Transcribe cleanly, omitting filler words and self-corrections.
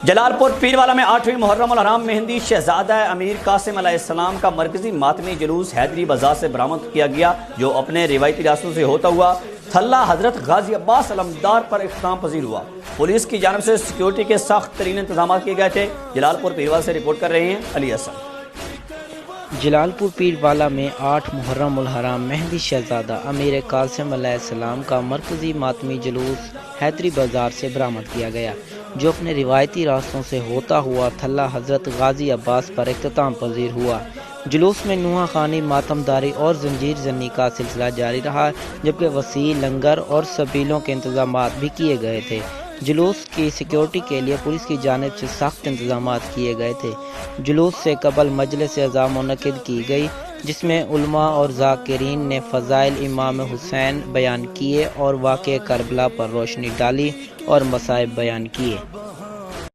जलालपुर पीरवाला में 8वीं मुहर्रम उल हराम मेहंदी शहजादा अमीर कासिम अलैहिस्सलाम का मरकजी मातमी जुलूस हैदरी बाजार से बरामद किया गया, जो अपने रिवायती रास्तों से होता हुआ थल्ला हजरत गाजी अब्बास अलमदार पर इख्तिताम पजीर हुआ। पुलिस की जानब से सिक्योरिटी के सख्त तरीन इंतजाम किए गए थे। जलालपुर पीरवाला से रिपोर्ट कर रहे हैं अली हसन। जलालपुर पीरवाला में 8 मुहर्रम उल हराम मेहंदी शहजादा अमीर कासिम अलैहिस्सलाम का मरकजी मातमी जुलूस हैदरी बाजार से बरामद किया गया, जो अपने रिवायती रास्तों से होता हुआ थल्ला हजरत गाजी अब्बास पर इख्तिताम पजीर हुआ। जुलूस में नुहा खानी, मातमदारी और जंजीर जन्नी का सिलसिला जारी रहा, जबकि वसी लंगर और सबीलों के इंतजाम भी किए गए थे। जुलूस की सिक्योरिटी के लिए पुलिस की जानिब से सख्त इंतजाम किए गए थे। जुलूस से कबल मजलिस अज़ा मुनक़िद की गई, जिसमें उलमा और ज़ाकिरीन ने फ़ज़ाइल इमाम हुसैन बयान किए और वाक़े करबला पर रोशनी डाली और मसाइब बयान किए।